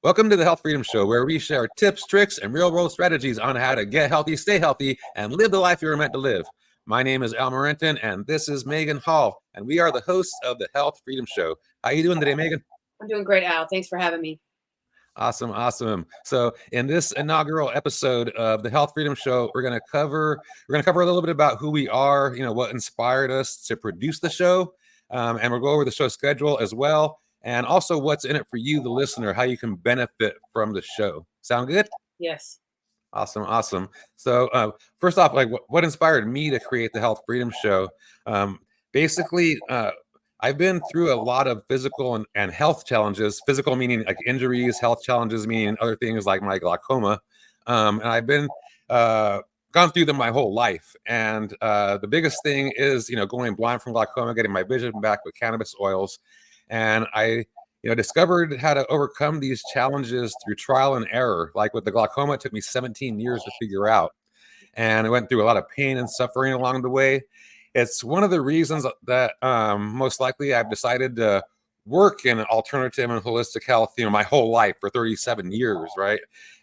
Welcome to the Health Freedom Show, where we share tips, tricks, and real-world strategies on how to get healthy, stay healthy, and live the life you were meant to live. My name is Morentin, and this is Meghan Hall, and we are the hosts of the Health Freedom Show. How you doing today, Meghan? I'm doing great, Al. Thanks for having me. Awesome. So in this inaugural episode of the Health Freedom Show, we're gonna cover a little bit about who we are, what inspired us to produce the show, and we'll go over the show schedule as well, and also what's in it for you, the listener, how you can benefit from the show. Sound good? Yes. Awesome. So first off, like what inspired me to create the Health Freedom Show? Basically, I've been through a lot of physical and health challenges. Physical meaning like injuries, health challenges meaning other things like my glaucoma, and I've been gone through them my whole life. And the biggest thing is going blind from glaucoma, getting my vision back with cannabis oils, and I discovered how to overcome these challenges through trial and error. Like with the glaucoma, it took me 17 years to figure out. And I went through a lot of pain and suffering along the way. It's one of the reasons that most likely I've decided to work in alternative and holistic health, my whole life for 37 years, right?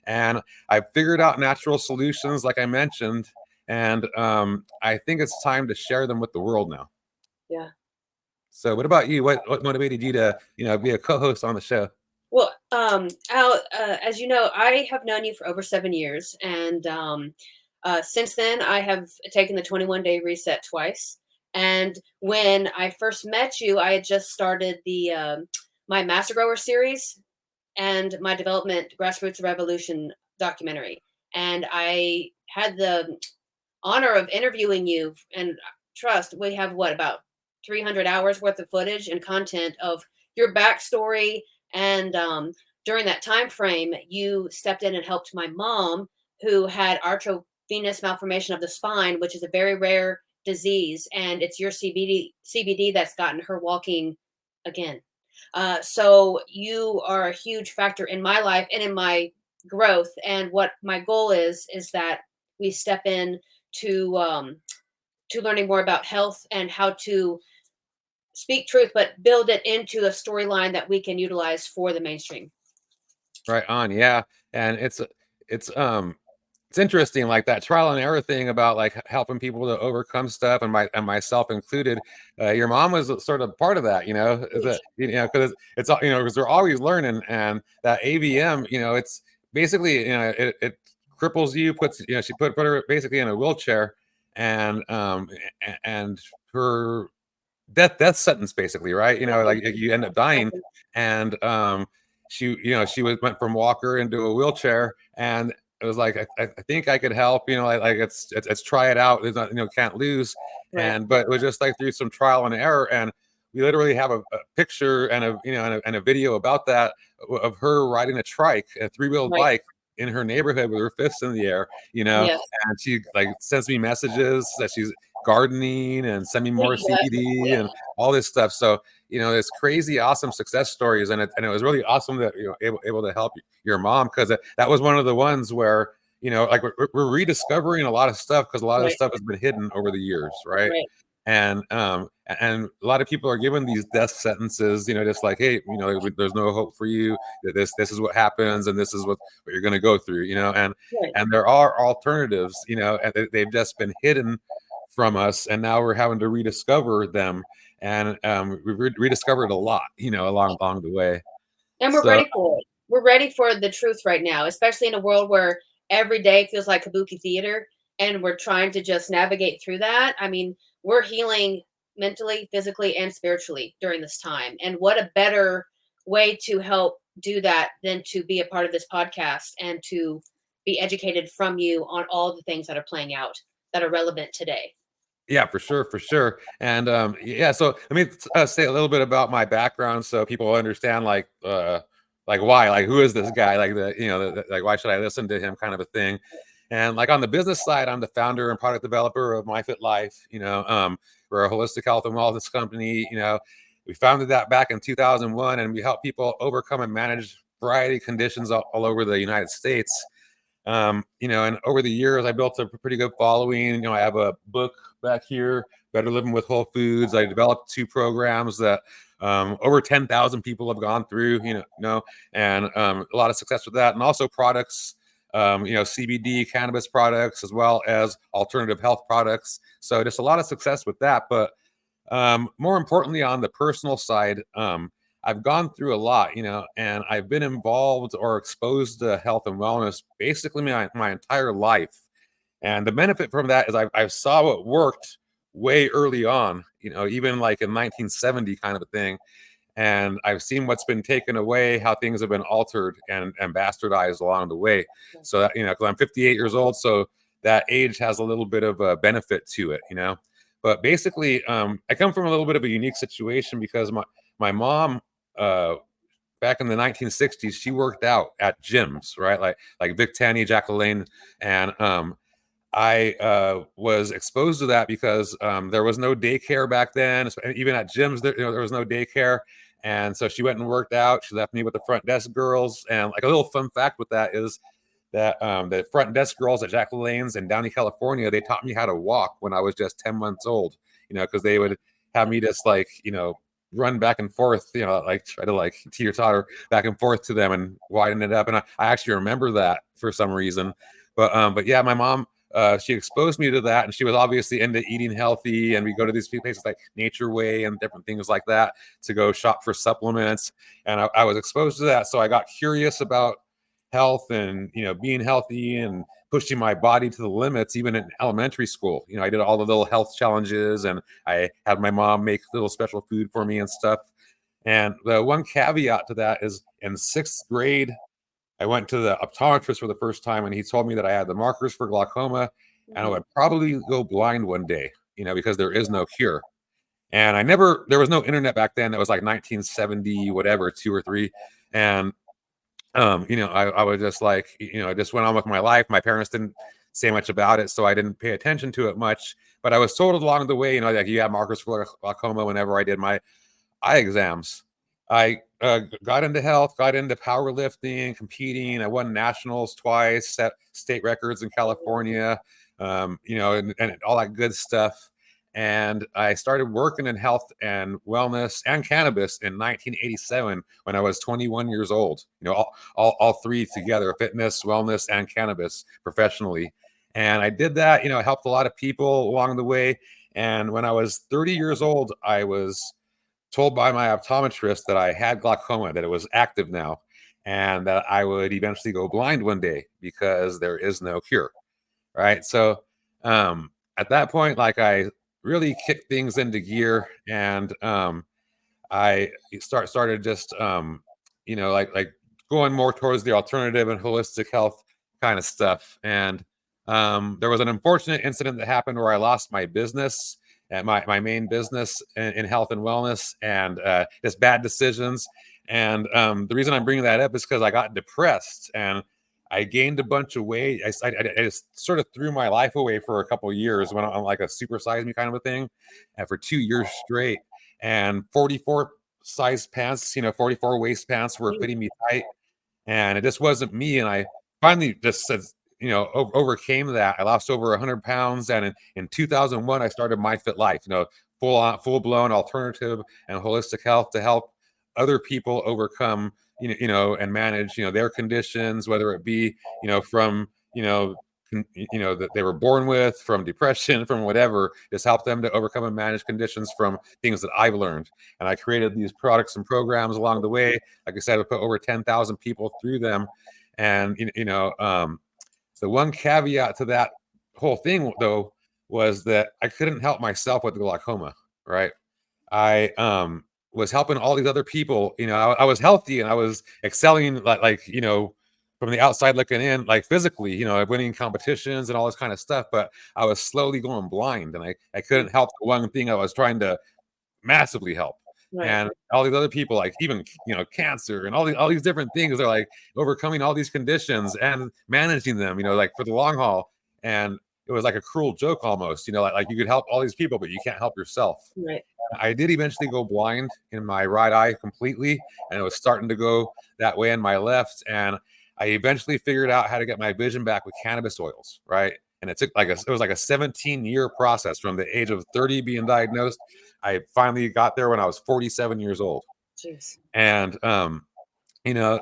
And I've figured out natural solutions, like I mentioned, and I think it's time to share them with the world now. Yeah. So what about you? What motivated you to, be a co-host on the show? Well, Al, as you know, I have known you for over 7 years, and since then, I have taken the 21-day reset twice. And when I first met you, I had just started the my Master Grower series and my development Grassroots Revolution documentary, and I had the honor of interviewing you. And trust, we have about 300 hours worth of footage and content of your backstory. And during that time frame, you stepped in and helped my mom, who had arthrovenous malformation of the spine, which is a very rare disease, and it's your CBD that's gotten her walking again. So you are a huge factor in my life and in my growth. And what my goal is that we step in to learning more about health and how to speak truth, but build it into a storyline that we can utilize for the mainstream. Right on, yeah. And it's interesting, like that trial and error thing about like helping people to overcome stuff, and myself included. Your mom was sort of part of that, because it's because we're always learning, and that AVM, it's basically it cripples you, puts she put her basically in a wheelchair, and her death sentence basically, right? Like you end up dying, and she went from walker into a wheelchair, and it was like I think I could help, like let's try it out. There's not, can't lose. Right. But it was just like through some trial and error, and we literally have a picture and a video about that, of her riding a trike, a three-wheeled Right. bike in her neighborhood with her fists in the air, Yes. and she like sends me messages that she's gardening and sending more CBD and all this stuff. So it's crazy, awesome success stories, and it was really awesome that able to help your mom, because that was one of the ones where like we're rediscovering a lot of stuff, because a lot of this stuff has been hidden over the years, right? And a lot of people are given these death sentences, just like, hey, there's no hope for you. This is what happens, and this is what you're going to go through, and there are alternatives, and they've just been hidden from us, and now we're having to rediscover them, and we've rediscovered a lot, along the way. And we're ready for it. We're ready for the truth right now, especially in a world where every day feels like kabuki theater, and we're trying to just navigate through that. I mean, we're healing mentally, physically, and spiritually during this time. And what a better way to help do that than to be a part of this podcast and to be educated from you on all the things that are playing out that are relevant today. Yeah, for sure. And yeah, so let me say a little bit about my background, so people understand like why, like who is this guy, like like why should I listen to him, kind of a thing. And like on the business side, I'm the founder and product developer of MyFit Life. We're a holistic health and wellness company. We founded that back in 2001, and we help people overcome and manage variety of conditions all over the United States. And over the years, I built a pretty good following. I have a book back here Better Living with Whole Foods. I developed 2 programs that over 10,000 people have gone through, and a lot of success with that. And also products, CBD cannabis products, as well as alternative health products. So just a lot of success with that. But more importantly, on the personal side, I've gone through a lot, and I've been involved or exposed to health and wellness basically my entire life. And the benefit from that is I saw what worked way early on, even like in 1970 kind of a thing. And I've seen what's been taken away, how things have been altered and bastardized along the way. So that, because I'm 58 years old, so that age has a little bit of a benefit to it. But basically, I come from a little bit of a unique situation because my mom, back in the 1960s, she worked out at gyms, right? Like Vic Tanny, Jack LaLanne, and I was exposed to that because there was no daycare back then. Even at gyms, there was no daycare. And so she went and worked out. She left me with the front desk girls. And like a little fun fact with that is that the front desk girls at Jack LaLanne's in Downey, California, they taught me how to walk when I was just 10 months old, because they would have me just like, run back and forth, like try to like teeter totter back and forth to them and widen it up. And I actually remember that for some reason. But yeah, my mom, she exposed me to that, and she was obviously into eating healthy. And we go to these places like Nature Way and different things like that to go shop for supplements. And I was exposed to that, so I got curious about health and being healthy and pushing my body to the limits. Even in elementary school, I did all the little health challenges, and I had my mom make little special food for me and stuff. And the one caveat to that is in 6th grade, I went to the optometrist for the first time, and he told me that I had the markers for glaucoma and I would probably go blind one day, because there is no cure. And there was no internet back then. That was like 1970, whatever, 2 or 3. And, I was just like, I just went on with my life. My parents didn't say much about it, so I didn't pay attention to it much. But I was told along the way, like you have markers for glaucoma whenever I did my eye exams. I got into health, got into powerlifting, competing. I won nationals twice, set state records in California, and all that good stuff. And I started working in health and wellness and cannabis in 1987 when I was 21 years old. All 3 together: fitness, wellness, and cannabis professionally. And I did that. I helped a lot of people along the way. And when I was 30 years old, I was told by my optometrist that I had glaucoma, that it was active now, and that I would eventually go blind one day because there is no cure. Right. So at that point, like I really kicked things into gear, and I started just like going more towards the alternative and holistic health kind of stuff. And there was an unfortunate incident that happened where I lost my business, and my main business in health and wellness, and just bad decisions. And the reason I'm bringing that up is because I got depressed and I gained a bunch of weight. I just sort of threw my life away for a couple of years, went on like a super size me kind of a thing, and for 2 years straight. And 44 size pants, 44 waist pants were fitting me tight, and it just wasn't me. And I finally just said, overcame that. I lost over 100 pounds, and in 2001, I started My Fit Life, full blown alternative and holistic health to help other people overcome, and manage, their conditions, whether it be, from, that they were born with, from depression, from whatever. Just help them to overcome and manage conditions from things that I've learned. And I created these products and programs along the way. Like I said, I put over 10,000 people through them. And the one caveat to that whole thing, though, was that I couldn't help myself with the glaucoma. Right. I was helping all these other people. I was healthy and I was excelling, from the outside looking in, like physically, winning competitions and all this kind of stuff. But I was slowly going blind, and I couldn't help the one thing I was trying to massively help. Right. And all these other people, like even cancer and all these different things, are like overcoming all these conditions and managing them, like for the long haul. And it was like a cruel joke almost, like you could help all these people, but you can't help yourself. Right. I did eventually go blind in my right eye completely, and it was starting to go that way in my left. And I eventually figured out how to get my vision back with cannabis oils, right? and it took it was like a 17-year process from the age of 30 being diagnosed. I finally got there when I was 47 years old. Jeez. And you know,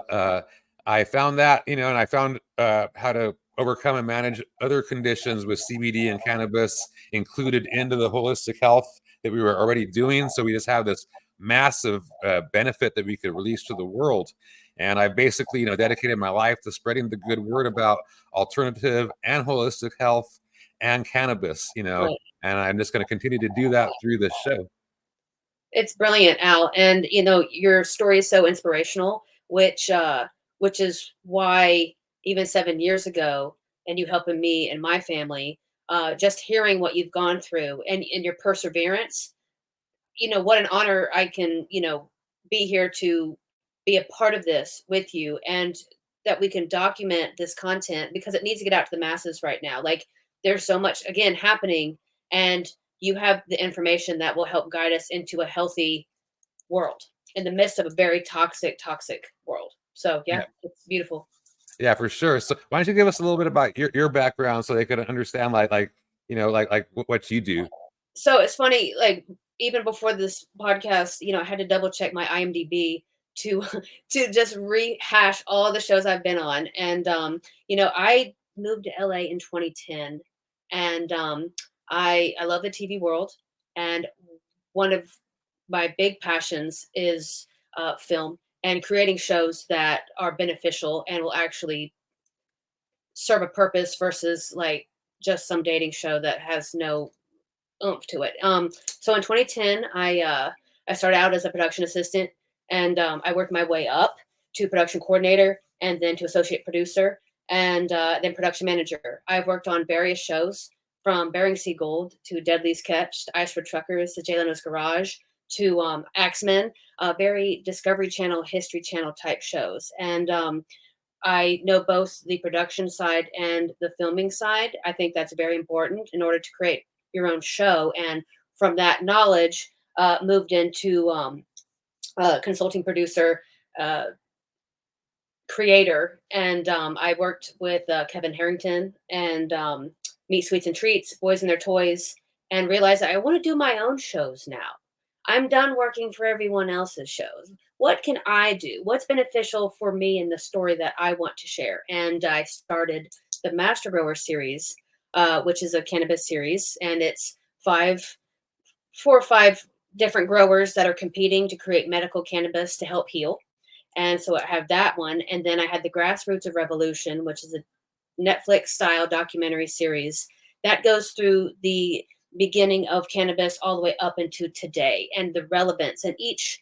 I found that, and I found how to overcome and manage other conditions with CBD and cannabis included into the holistic health that we were already doing. So we just have this massive benefit that we could release to the world. And I basically, dedicated my life to spreading the good word about alternative and holistic health and cannabis, Right. and I'm just going to continue to do that through this show. It's brilliant, Al, and your story is so inspirational, which is why even 7 years ago, and you helping me and my family, just hearing what you've gone through and your perseverance, what an honor I can, be here to be a part of this with you, and that we can document this content because it needs to get out to the masses right now. Like, there's so much again happening, and you have the information that will help guide us into a healthy world in the midst of a very toxic world. So yeah, Yeah. it's beautiful. Yeah, for sure. So why don't you give us a little bit about your background so they could understand what you do? So it's funny, like even before this podcast, I had to double check my IMDb to to just rehash all the shows I've been on. And I moved to LA in 2010, and I love the TV world, and one of my big passions is film and creating shows that are beneficial and will actually serve a purpose versus like just some dating show that has no oomph to it. So in 2010, I started out as a production assistant, and I worked my way up to production coordinator, and then to associate producer, and then production manager. I've worked on various shows from Bering Sea Gold to Deadliest Catch to Ice for Truckers to Jay Leno's Garage to Axemen, very Discovery Channel, History Channel type shows, and I know both the production side and the filming side. I think that's very important in order to create your own show. And from that knowledge, moved into consulting producer, uh, creator, and I worked with Kevin Harrington and Meat Sweets and Treats, Boys and Their Toys, and realized that I want to do my own shows now. I'm done working for everyone else's shows. What can I do? What's beneficial for me in the story that I want to share? And I started the Master Grower series, which is a cannabis series, and it's 4 or 5 different growers that are competing to create medical cannabis to help heal. And so I have that one. And then I had the Grassroots of Revolution, which is a Netflix style documentary series that goes through the beginning of cannabis all the way up into today and the relevance. And each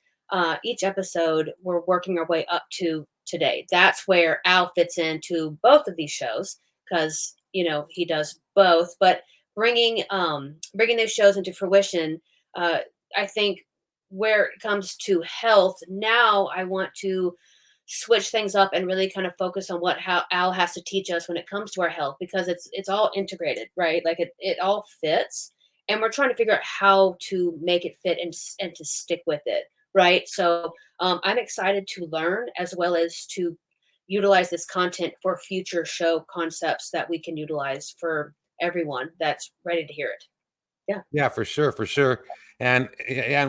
episode, we're working our way up to today. That's where Al fits into both of these shows because he does both. But bringing those shows into fruition, I think where it comes to health, now I want to switch things up and really kind of focus on how Al has to teach us when it comes to our health, because it's all integrated, right? Like it all fits, and we're trying to figure out how to make it fit and to stick with it, right? So I'm excited to learn as well as to utilize this content for future show concepts that we can utilize for everyone that's ready to hear it. Yeah. Yeah, for sure, for sure. And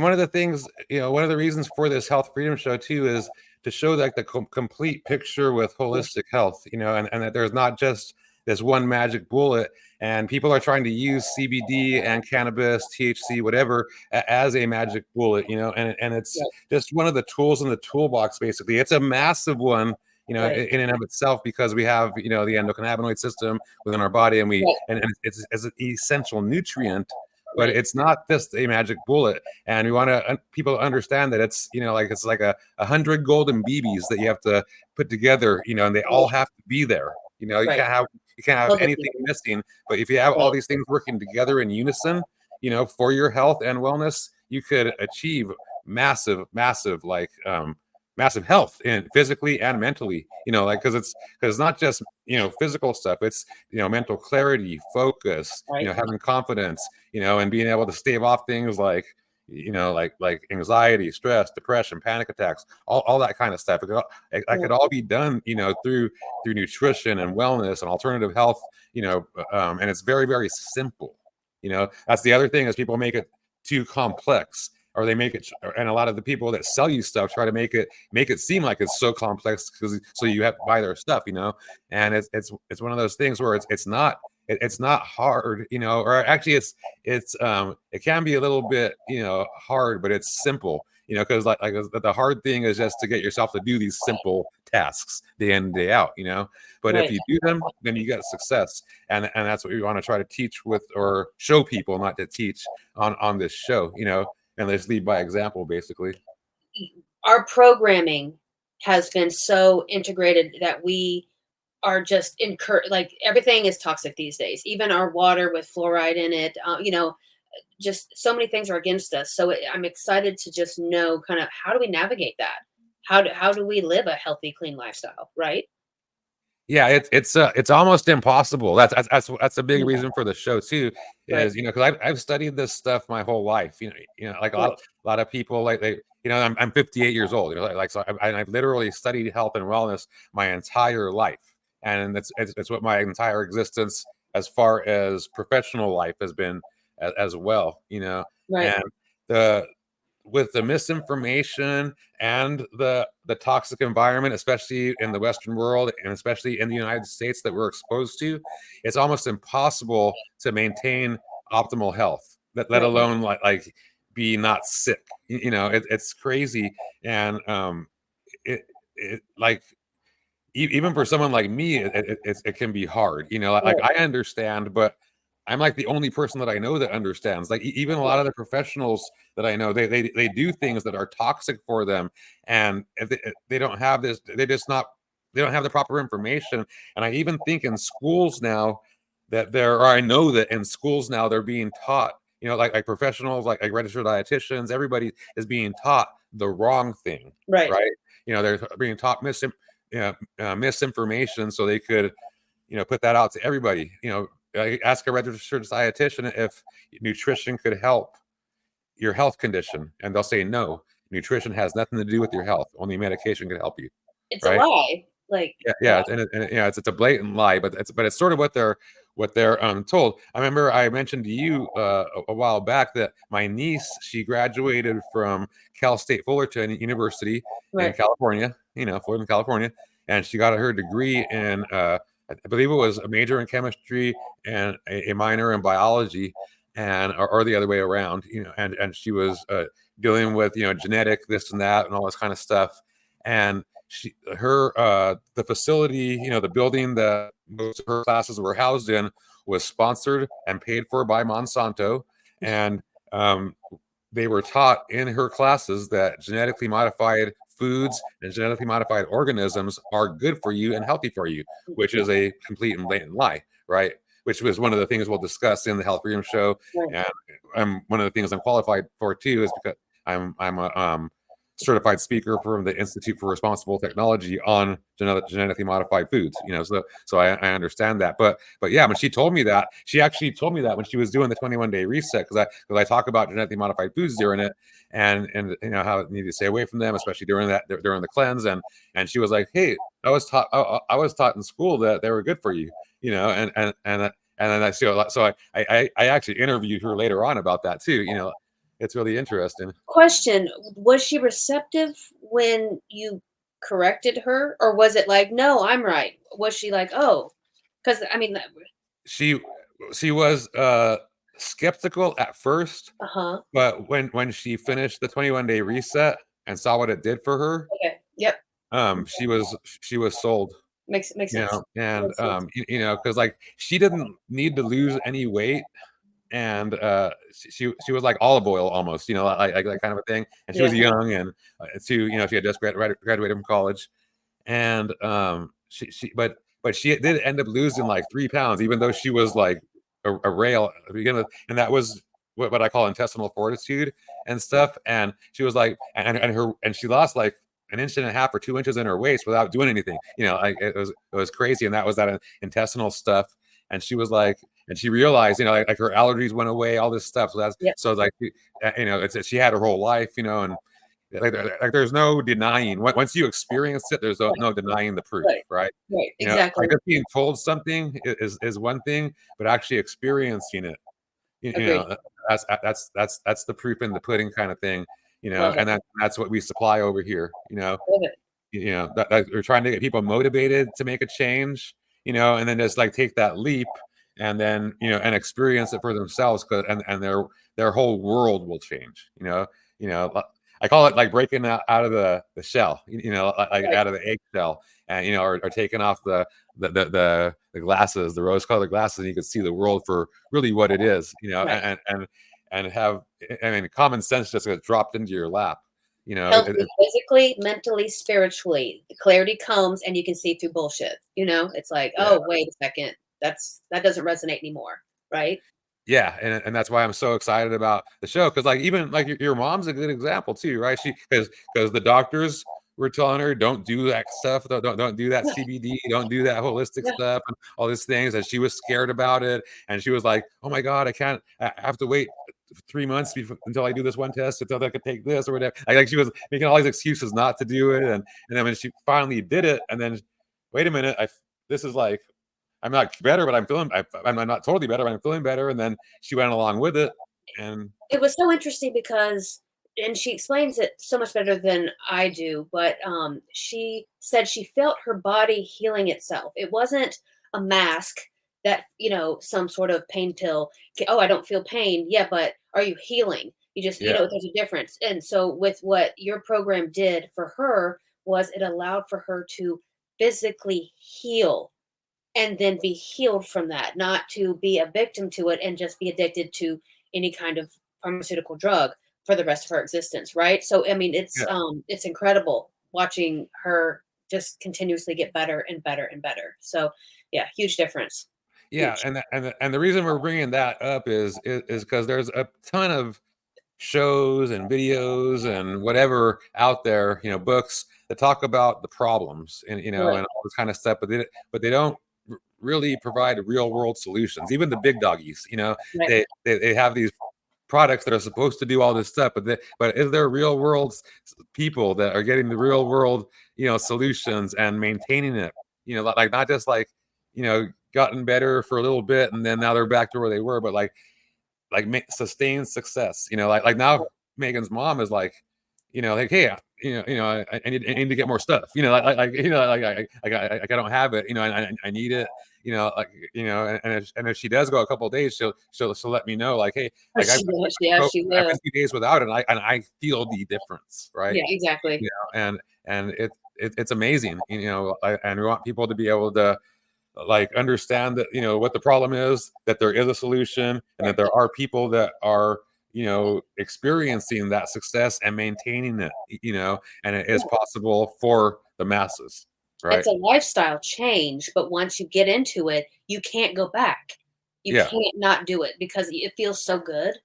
one of the things, one of the reasons for this health freedom show too is to show like the complete picture with Yeah. holistic health, and that there's not just this one magic bullet. And people are trying to use CBD and cannabis, THC, whatever, as a magic bullet, and it's Right. just one of the tools in the toolbox. Basically, it's a massive one, Right. in and of itself, because we have, the endocannabinoid system within our body, and Right. and it's as an essential nutrient, but Right. it's not just a magic bullet. And we want people to understand that it's, it's like a 100 golden BBs that you have to put together, and they all Right. have to be there. You Right. can't have Puzzle anything pieces. missing. But if you have all Right. these things working together in unison, for your health and wellness, you could achieve massive massive health, and physically and mentally, because it's not just physical stuff. It's mental clarity, focus, Right. having confidence, and being able to stave off things like like anxiety, stress, depression, panic attacks, all that kind of stuff. That could all be done, through nutrition and wellness and alternative health, and it's very, very simple. That's the other thing, is people make it too complex, or they make it, and a lot of the people that sell you stuff try to make it seem like it's so complex, because so you have to buy their stuff, and it's one of those things where it's not hard, or actually it can be a little bit, hard, but it's simple, because like the hard thing is just to get yourself to do these simple tasks day in, day out, but if Right. you do them, then you get success. And that's what we want to try to teach with, or show people, not to teach on this show, and let's lead by example, basically. Our programming has been so integrated that we are just like everything is toxic these days. Even our water with fluoride in it, just so many things are against us. So I'm excited to just know kind of how do we navigate that? How do we live a healthy, clean lifestyle, right? Yeah, it's almost impossible. That's a big Mhm. reason for the show too, Right, is because I've studied this stuff my whole life. Like right, a lot of people, like they, I'm 58 years old. Like so I've literally studied health and wellness my entire life, and it's what my entire existence, as far as professional life, has been, as well. right, And the with the misinformation and the toxic environment, especially in the Western world, and especially in the United States, that we're exposed to, it's almost impossible to maintain optimal health, let right. alone like be not sick. It's crazy. And it like, even for someone like me, it can be hard. Like Right, I understand, but I'm like the only person that I know that understands. Like even a lot right, of the professionals that I know, they do things that are toxic for them, and if they don't have this, they don't have the proper information. And I even think in schools now, or I know that in schools now, they're being taught, like professionals, like registered dietitians, everybody is being taught the wrong thing, right. right? They're being taught misinformation, so they could, put that out to everybody. Ask a registered dietitian if nutrition could help your health condition, and they'll say no. Nutrition has nothing to do with your health. Only medication can help you, It's a right? lie. Like, Yeah, yeah, yeah, it's a blatant lie, but it's sort of what they're told. I remember I mentioned to you, a while back, that my niece, she graduated from Cal State Fullerton University in right. California, Fullerton, California, and she got her degree in, I believe it was a major in chemistry and a minor in biology, and or the other way around, and she was, dealing with, genetic this and that and all this kind of stuff, and the facility, the building that most of her classes were housed in, was sponsored and paid for by Monsanto, and um, they were taught in her classes that genetically modified foods and genetically modified organisms are good for you and healthy for you, which is a complete and blatant lie, right? Which was one of the things we'll discuss in the Health Freedom Show, Right. and one of the things I'm qualified for too is because I'm a certified speaker from the Institute for Responsible Technology on genetically modified foods. So I understand that. But yeah, when she told me that, she actually told me that when she was doing the 21-day reset, because I talk about genetically modified foods during it, and how you need to stay away from them, especially during the cleanse, and she was like, hey, I was taught in school that they were good for you, and then I see, so I actually interviewed her later on about that too. It's really interesting. Question, was she receptive when you corrected her, or was it like, "No, I'm right"? Was she like, "Oh," because I mean, that She she was, skeptical at first, uh-huh, but when she finished the 21-day reset and saw what it did for her, okay, yep, she was sold, makes sense. and, Makes sense. because, like, she didn't need to lose any weight, and, she was like olive oil almost, like that kind of a thing, and she Yeah, was young, and, too, she had just graduated from college, and but she did end up losing like 3 pounds, even though she was like a rail at the beginning, and that was what I call intestinal fortitude and stuff. And she was like, and she lost like an inch and a half or 2 inches in her waist without doing anything. Like it was crazy, and that was that intestinal stuff. And she was like, and she realized, like her allergies went away, all this stuff. So that's Yep. so like, she had her whole life, and like there's no denying. Once you experience it, there's Right. no denying the proof, Right. right? Right. Like Exactly. just being told something is one thing, but actually experiencing it, Agreed. that's the proof in the pudding kind of thing, Love it. and that's what we supply over here, Love it. that we're trying to get people motivated to make a change, and then just like take that leap, and then and experience it for themselves, and their whole world will change. I call it like breaking out of the shell, like Right. out of the eggshell, and or taking off the glasses, the rose-colored glasses, and you can see the world for really what it is, Right. and have, I mean, common sense just gets dropped into your lap. Healthy physically, mentally, spiritually. The clarity comes and you can see through bullshit. It's like, Yeah. oh, wait a second. That doesn't resonate anymore. Right? Yeah, and that's why I'm so excited about the show, because like even like your mom's a good example too, right? She because the doctors were telling her don't do that stuff, don't do that Yeah. CBD, don't do that holistic Yeah. stuff, and all these things, and she was scared about it, and she was like, oh my god, I have to wait 3 months until I do this one test until I could take this or whatever. Like she was making all these excuses not to do it, and then when she finally did it, and then wait a minute, this is like, I'm not better, but I'm not totally better, but I'm feeling better. And then she went along with it. And It was so interesting because and she explains it so much better than I do, but, she said she felt her body healing itself. It wasn't a mask that, some sort of pain pill, "Oh, I don't feel pain." Yeah, but are you healing? You just yeah, there's a difference, and so with what your program did for her was it allowed for her to physically heal and then be healed from that, not to be a victim to it and just be addicted to any kind of pharmaceutical drug for the rest of her existence, right? So I mean, yeah, it's incredible watching her just continuously get better and better and better. So yeah, huge difference. yeah. Huge. And the reason we're bringing that up is because there's a ton of shows and videos and whatever out there, books that talk about the problems, and Right, and all this kind of stuff, but they don't really provide real world solutions. Even the big doggies, right. they have these products that are supposed to do all this stuff, but is there real world people that are getting the real world solutions and maintaining it, like not just like gotten better for a little bit and then now they're back to where they were, but like sustained success. Like now Megan's mom is like, like, hey, I need to get more stuff. I don't have it. I need it. And if she does go a couple of days, she'll let me know. Like, hey, Oh, like she will. Yeah, she I've been will. 2 days without it, and I feel the difference, right? Yeah, exactly. And it's amazing. And we want people to be able to like understand that what the problem is, that there is a solution, and Right. that there are people that are experiencing that success and maintaining it, and it is Yeah. possible for the masses, right? It's a lifestyle change, but once you get into it, you can't go back. You Yeah, can't not do it because it feels so good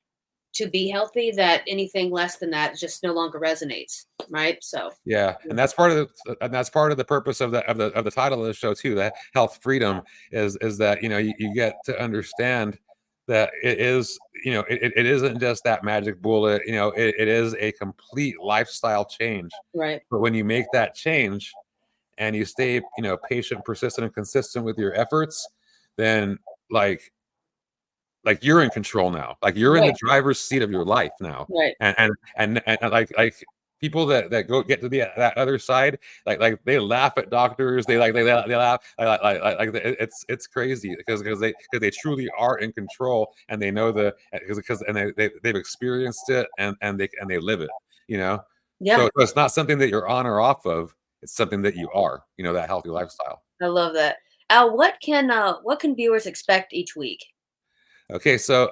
to be healthy that anything less than that just no longer resonates, right? So, yeah. yeah. And that's part of the purpose of the title of the show too, that health freedom is that you get to understand that it is, it isn't just that magic bullet, it is a complete lifestyle change. Right. But when you make that change and you stay, patient, persistent, and consistent with your efforts, then like you're in control now. Like you're in the Right. driver's seat of your life now. Right. And like people that go get to that other side, like they laugh at doctors. They laugh it's crazy because they truly are in control, and they know because and they've experienced it, and they live it. You know, Yeah. so it's not something that you're on or off of. It's something that you are. That healthy lifestyle. I love that. Al, what can viewers expect each week? Okay, so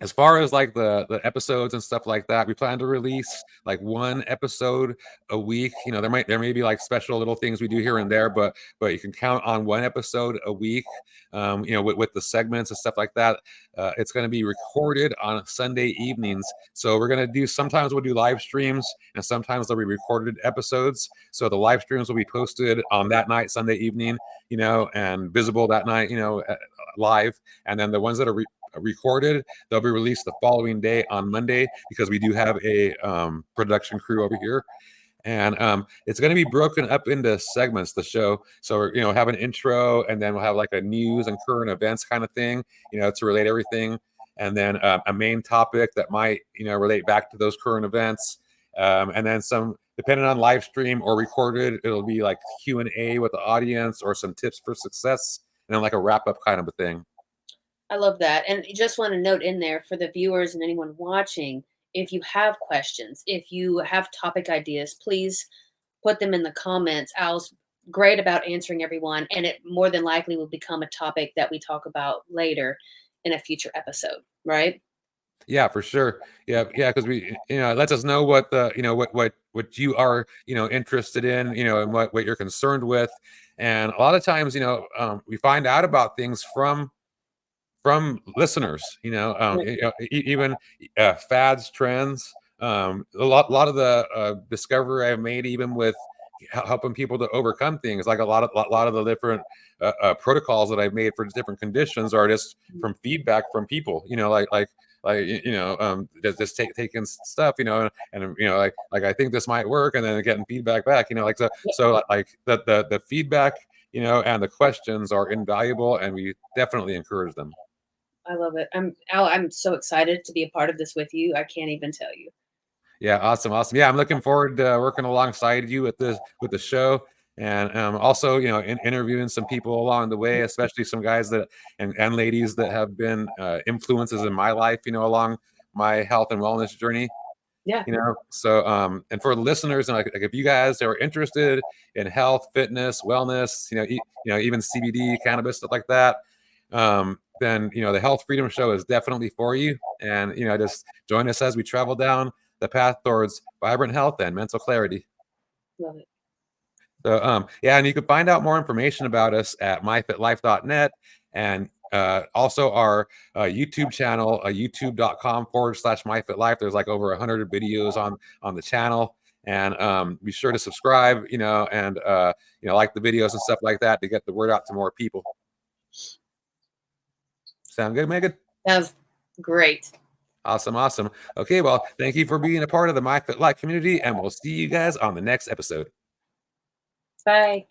as far as like the episodes and stuff like that, we plan to release like one episode a week. You know, there may be like special little things we do here and there, but you can count on one episode a week. You know, with the segments and stuff like that. It's going to be recorded on Sunday evenings. So we're going to do, sometimes we'll do live streams, and sometimes there'll be recorded episodes. So the live streams will be posted on that night, Sunday evening, you know, and visible that night, you know, live. And then the ones that are recorded, they'll be released the following day on Monday, because we do have a production crew over here. And it's going to be broken up into segments, the show. So, you know, have an intro, and then we'll have like a news and current events kind of thing, you know, to relate everything. And then a main topic that might, you know, relate back to those current events. And then some, depending on live stream or recorded, it'll be like Q&A with the audience, or some tips for success, and then like a wrap up kind of a thing. I love that. And just want to note in there for the viewers and anyone watching, if you have questions, if you have topic ideas, please put them in the comments. Al's great about answering everyone, and it more than likely will become a topic that we talk about later in a future episode, right? Yeah, for sure. Yeah, because we, you know, it lets us know what the, you know, what you are, you know, interested in, you know, and what you're concerned with. And a lot of times, you know, we find out about things from listeners, you know, Yeah. even fads, trends. A lot of the discovery I've made, even with helping people to overcome things, like a lot of the different protocols that I've made for different conditions are just from feedback from people, you know, you know, just taking stuff, you know, and you know, like I think this might work, and then getting feedback back, you know, like so like the feedback, you know, and the questions are invaluable, and we definitely encourage them. I love it. Al, I'm so excited to be a part of this with you. I can't even tell you. Yeah, awesome. Yeah, I'm looking forward to working alongside you with the show, and also, you know, interviewing some people along the way, especially some guys that and ladies that have been influences in my life, you know, along my health and wellness journey. Yeah, You know, so and for the listeners, and like if you guys are interested in health, fitness, wellness, you know, you know, even CBD, cannabis, stuff like that, then you know the Health Freedom Show is definitely for you. And you know, just join us as we travel down the path towards vibrant health and mental clarity. love it. So yeah, and you can find out more information about us at myfitlife.net, and also our YouTube channel, youtube.com/myfitlife. There's like over 100 videos on the channel, and be sure to subscribe, you know, and you know, like the videos and stuff like that to get the word out to more people. Sound good, Megan? That was great. Awesome. Okay, well, thank you for being a part of the MyFitLife community, and we'll see you guys on the next episode. Bye.